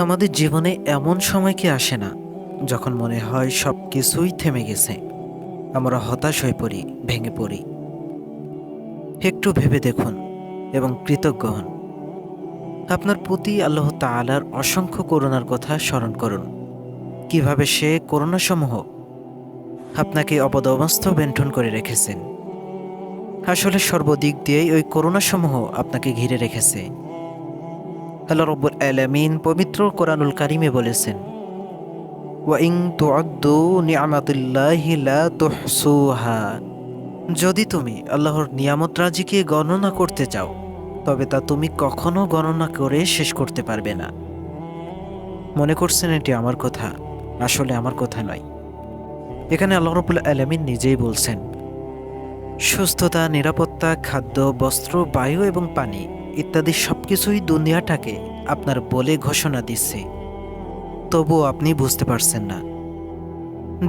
আমাদের জীবনে এমন সময় কি আসে না যখন মনে হয় সব কিছুই থেমে গেছে, আমরা হতাশ হয়ে পড়ি, ভেঙে পড়ি। একটু ভেবে দেখুন এবং কৃতজ্ঞ হন। আপনার প্রতি আল্লাহ তাআলার অসংখ্য করুণার কথা স্মরণ করুন। কিভাবে সে করুণাসমূহ আপনাকে অপদমস্ত বেন্টন করে রেখেছেন। আসলে সর্বদিক দিয়েই ওই করুণাসমূহ আপনাকে ঘিরে রেখেছে। আল্লাহ রব্বুল আলামিন পবিত্র কোরআনুল কারিমে বলেছেন, ওয়াইন তুআদ্দু নি'মাতিল্লাহি লা তুহসুহা। যদি তুমি আল্লাহর নিয়ামত রাজিকে গণনা করতে চাও, তবে তা তুমি কখনো গণনা করে শেষ করতে পারবে না। মনে করছেন এটি আমার কথা? আসলে আমার কথা নয়। এখানে আল্লাহ রাব্বুল আলামিন নিজেই বলছেন, সুস্থতা, নিরাপত্তা, খাদ্য, বস্ত্র, বায়ু এবং পানি ইত্যাদি সবকিছুই দুনিয়াটাকে আপনার বলে ঘোষণা দিচ্ছে। তবুও আপনি বুঝতে পারছেন না।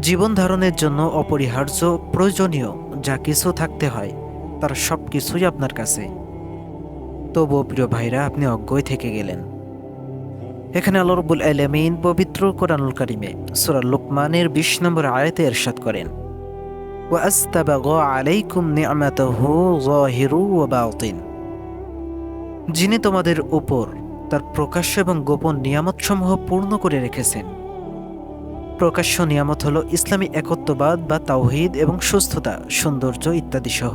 জীবন ধারণের জন্য অপরিহার্য, প্রয়োজনীয় যা কিছু থাকতে হয় তার সব কিছুই আপনার কাছে। তবুও প্রিয় ভাইরা, আপনি অজ্ঞই থেকে গেলেন। এখানে আল্লাহ রাব্বুল আলামিন পবিত্র কোরআনুল কারিমে সূরা লুকমানের ২০ নম্বর আয়াতে ইরশাদ করেন, ওয়া আস্তাবাগা আলাইকুম নি'মাতাহু যাহিরু ওয়া বাতিন। যিনি তোমাদের উপর তার প্রকাশ্য এবং গোপন নিয়ামতসমূহ পূর্ণ করে রেখেছেন। প্রকাশ্য নিয়ামত হল ইসলামী একত্ববাদ বা তাওহীদ এবং সুস্থতা, সৌন্দর্য ইত্যাদি সহ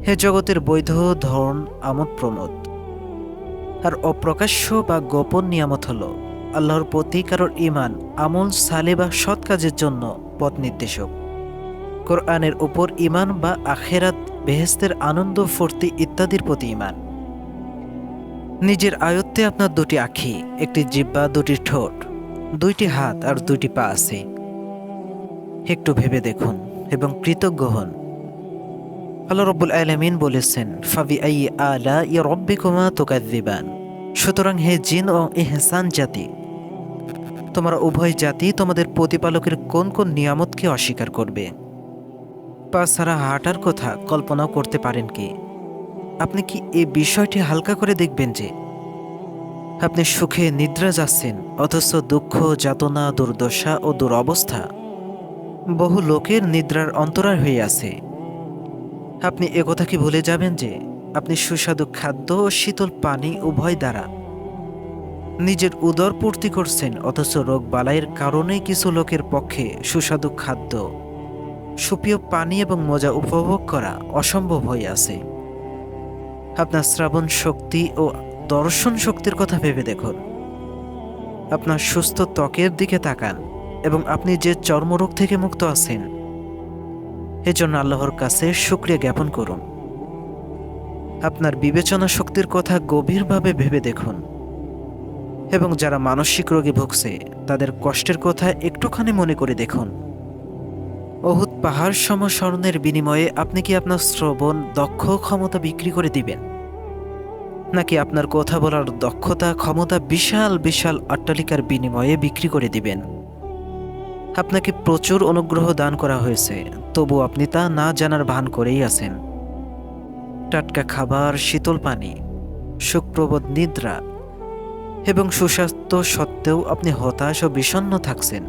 হে জগতের বৈধ ধন, আমোদ প্রমোদ। আর অপ্রকাশ্য বা গোপন নিয়ামত হল আল্লাহর প্রতি কারোর ঈমান, আমল সালে বা সৎ কাজের জন্য পথ নির্দেশক। কোরআনের উপর ঈমান বা আখেরাত, বেহেশতের আনন্দ, ফুর্তি ইত্যাদির প্রতি ঈমান। নিজের আয়ত্তে আপনার দুটি আঁখি, একটি জিহ্বা, দুটি ঠোঁট, দুইটি হাত আর দুইটি পা আছে। একটু ভেবে দেখুন এবং কৃতজ্ঞ হন। আল্লাহ রাব্বুল আলামিন বলেছেন, ফাবিআইয়ি আলাই রাব্বিকুমা তুকাযযিবান। সুতরাং হে জিন ও ইহসান জাতি, তোমরা উভয় জাতি তোমাদের প্রতিপালকের কোন কোন নিয়ামতকে অস্বীকার করবে? পা ছাড়া হাঁটার কথা কল্পনাও করতে পারেন কি? আপনি কি এই বিষয়টি হালকা করে দেখবেন যে আপনি সুখে নিদ্রা যাচ্ছেন, অথচ দুঃখ, যাতনা, দুর্দশা ও দুরবস্থা বহু লোকের নিদ্রার অন্তরায় হয়ে আছে। আপনি একথা কি ভুলে যাবেন যে আপনি সুস্বাদু খাদ্য ও শীতল পানি উভয় দ্বারা নিজের উদর পূর্তি করছেন, অথচ রোগ বালাইয়ের কারণে কিছু লোকের পক্ষে সুস্বাদু খাদ্য, সুপ্রিয় পানি এবং মজা উপভোগ করা অসম্ভব হয়ে আছে। আপনার শ্রাবণ শক্তি ও দর্শন শক্তির কথা ভেবে দেখুন। আপনার সুস্থ ত্বকের দিকে তাকান এবং আপনি যে চর্মরোগ থেকে মুক্ত আছেন, এজন্য আল্লাহর কাছে শুকরিয়া জ্ঞাপন করুন। আপনার বিবেচনা শক্তির কথা গভীরভাবে ভেবে দেখুন এবং যারা মানসিক রোগে ভুগছে তাদের কষ্টের কথা একটুখানি মনে করে দেখুন। অহুদ পাহাড় সম স্মরণের বিনিময়ে আপনি কি আপনার শ্রবণ দক্ষ ক্ষমতা বিক্রি করে দিবেন, নাকি আপনার কথা বলার দক্ষতা, ক্ষমতা বিশাল বিশাল অট্টালিকার বিনিময়ে বিক্রি করে দিবেন? আপনাকে প্রচুর অনুগ্রহ দান করা হয়েছে, তবু আপনি তা না জানার ভান করেই আছেন। টাটকা খাবার, শীতল পানি, সুখপ্রবোধ নিদ্রা এবং সুস্বাস্থ্য সত্ত্বেও আপনি হতাশ ও বিষণ্ণ থাকছেন।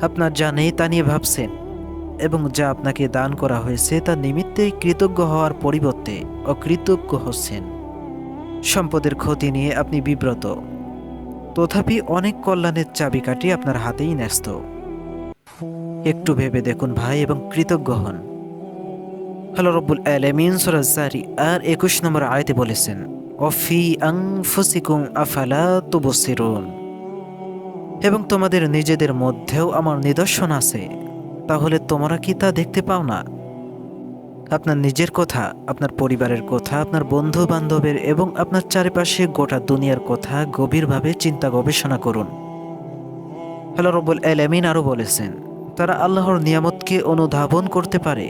আপনার যা নেই তা নিয়ে ভাবছেন এবং যা আপনাকে দান করা হয়েছে তা নিমিত্তেই কৃতজ্ঞ হওয়ার পরিবর্তে অকৃতজ্ঞ হচ্ছেন। সম্পদের ক্ষতি নিয়ে আপনি বিব্রত, তথাপি অনেক কল্যাণের চাবিকাঠি আপনার হাতেই ন্যস্ত। একটু ভেবে দেখুন ভাই এবং কৃতজ্ঞ হন। আল্লাহ রাব্বুল আলামিন সূরা যারিয়াত ২১ নম্বর আয়াতে বলেছেন, ওয়াফি আনফুসিকুম আফালা তুবসিরুন। এবং তোমাদের নিজেদের মধ্যেও আমার নিদর্শন আছে, তাহলে তোমরা কি তা দেখতে পাও না? আপনার নিজের কথা, আপনার পরিবারের কথা, আপনার বন্ধু বান্ধবের এবং আপনার চারিপাশে গোটা দুনিয়ার কথা গভীরভাবে চিন্তা গবেষণা করুন। আল্লাহ রাব্বুল আলামিন আরও বলেছেন, তারা আল্লাহর নিয়ামতকে অনুধাবন করতে পারে,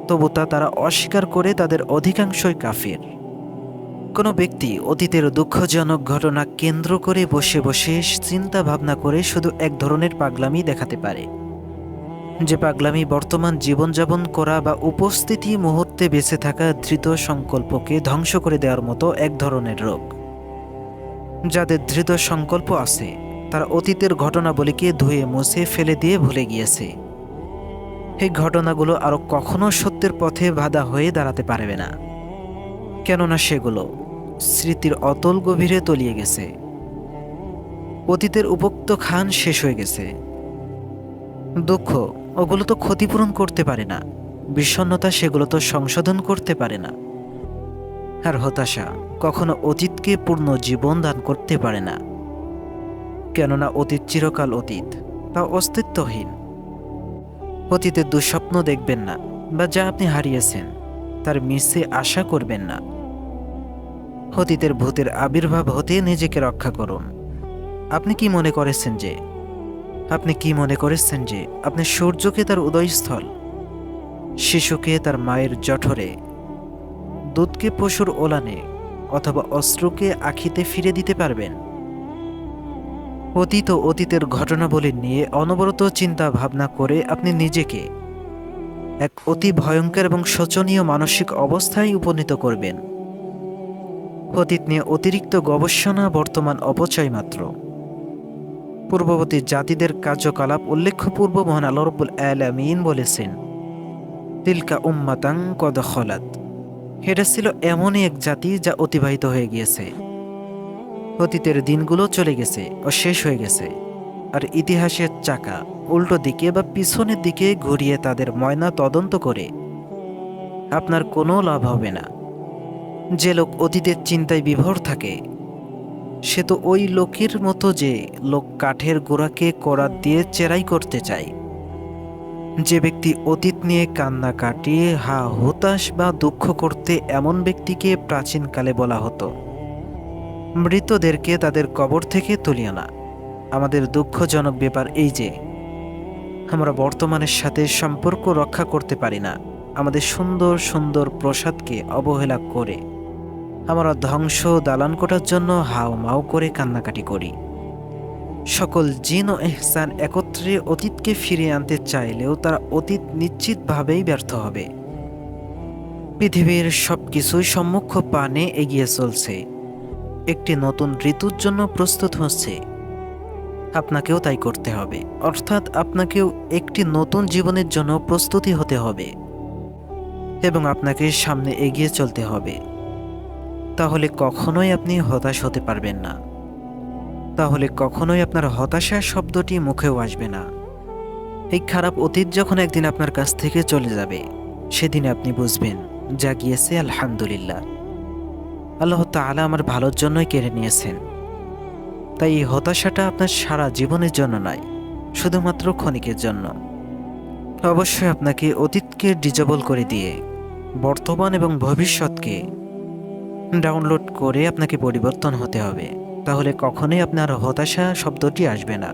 তবু তা তারা অস্বীকার করে, তাদের অধিকাংশই কাফির। কোনো ব্যক্তি অতীতের দুঃখজনক ঘটনা কেন্দ্র করে বসে বসে চিন্তা ভাবনা করে শুধু এক ধরনের পাগলামি দেখাতে পারে, যে পাগলামি বর্তমান জীবনযাপন করা বা উপস্থিতি মুহূর্তে বেঁচে থাকা ধৃত সংকল্পকে ধ্বংস করে দেওয়ার মতো এক ধরনের রোগ। যাদের দৃঢ় সংকল্প আছে তারা অতীতের ঘটনাবলীকে ধুয়ে মুছে ফেলে দিয়ে ভুলে গিয়েছে। এই ঘটনাগুলো আরও কখনো সত্যের পথে বাধা হয়ে দাঁড়াতে পারবে না, কেননা সেগুলো স্মৃতির অতল গভীরে তলিয়ে গেছে। অতীতের উপোক্ত খান শেষ হয়ে গেছে। দুঃখ ওগুলো তো ক্ষতিপূরণ করতে পারে না, বিষণ্ণতা সেগুলো তো সংশোধন করতে পারে না, আর হতাশা কখনো অতীতকে পূর্ণ জীবন দান করতে পারে না, কেননা অতীত চিরকাল অতীত, তা অস্তিত্বহীন। অতীতের দুঃস্বপ্ন দেখবেন না, বা যা আপনি হারিয়েছেন তার মিছে আশা করবেন না। অতীতের ভূতের আবির্ভাব হতে নিজেকে রক্ষা করুন। আপনি কি মনে করেছেন যে আপনি সূর্যকে তার উদয়স্থল, শিশুকে তার মায়ের জঠরে, দুধকে পশুর ওলানে, অথবা অস্ত্রকে আখিতে ফিরে দিতে পারবেন? অতীতের ঘটনাবলী নিয়ে অনবরত চিন্তা ভাবনা করে আপনি নিজেকে এক অতি ভয়ঙ্কর এবং শোচনীয় মানসিক অবস্থায় উপনীত করবেন। অতীত নিয়ে অতিরিক্ত গবেষণা বর্তমান অপচয় মাত্র। পূর্ববর্তী জাতিদের কার্যকলাপ উল্লেখপূর্ব মহান আল্লাহ রাব্বুল আলামিন বলেছেন, তিলকা উম্মাতান কদ খলাত। এটা ছিল এমনই এক জাতি যা অতিবাহিত হয়ে গিয়েছে। অতীতের দিনগুলো চলে গেছে ও শেষ হয়ে গেছে, আর ইতিহাসের চাকা উল্টো দিকে বা পিছনের দিকে ঘুরিয়ে তাদের ময়না তদন্ত করে আপনার কোনো লাভ হবে না। যে লোক অতীতের চিন্তায় বিভোর থাকে সে তো ওই লোকের মতো যে লোক কাঠের গোড়াকে করাত দিয়ে চেরাই করতে চায়। যে ব্যক্তি অতীত নিয়ে কান্না কাটিয়ে হতাশ বা দুঃখ করতে, এমন ব্যক্তিকে প্রাচীনকালে বলা হতো মৃতদেরকে তাদের কবর থেকে তুলিও না। আমাদের দুঃখজনক ব্যাপার এই যে আমরা বর্তমানের সাথে সম্পর্ক রক্ষা করতে পারি না। আমাদের সুন্দর সুন্দর প্রসাদকে অবহেলা করে আমরা ধ্বংস দালান কোটার জন্য হাও মাও করে কান্নাকাটি করি। সকল জিন ও ইহসান একত্রে অতীতকে ফিরিয়ে আনতে চাইলেও তারা অতীত নিশ্চিতভাবেই ব্যর্থ হবে। পৃথিবীর সবকিছুই সম্মুখ পানে এগিয়ে চলছে, একটি নতুন ঋতুর জন্য প্রস্তুত হচ্ছে। আপনাকেও তাই করতে হবে, অর্থাৎ আপনাকেও একটি নতুন জীবনের জন্য প্রস্তুতি হতে হবে এবং আপনাকে সামনে এগিয়ে চলতে হবে। তাহলে কখনোই আপনি হতাশ হতে পারবেন না, তাহলে কখনোই আপনার হতাশা শব্দটি মুখেও আসবে না। এই খারাপ অতীত যখন একদিন আপনার কাছ থেকে চলে যাবে, সেদিন আপনি বুঝবেন যা গিয়েছে আলহামদুলিল্লাহ, আল্লাহ তাআলা আমার ভালোর জন্যই কেড়ে নিয়েছেন। তাই এই হতাশাটা আপনার সারা জীবনের জন্য নয়, শুধুমাত্র ক্ষণিকের জন্য। অবশ্যই আপনাকে অতীতকে ডিজেবল করে দিয়ে বর্তমান এবং ভবিষ্যৎকে ডাউনলোড করে আপনাকে পরিবর্তন হতে হবে। তাহলে কখনোই আপনার হতাশা শব্দটি আসবে না।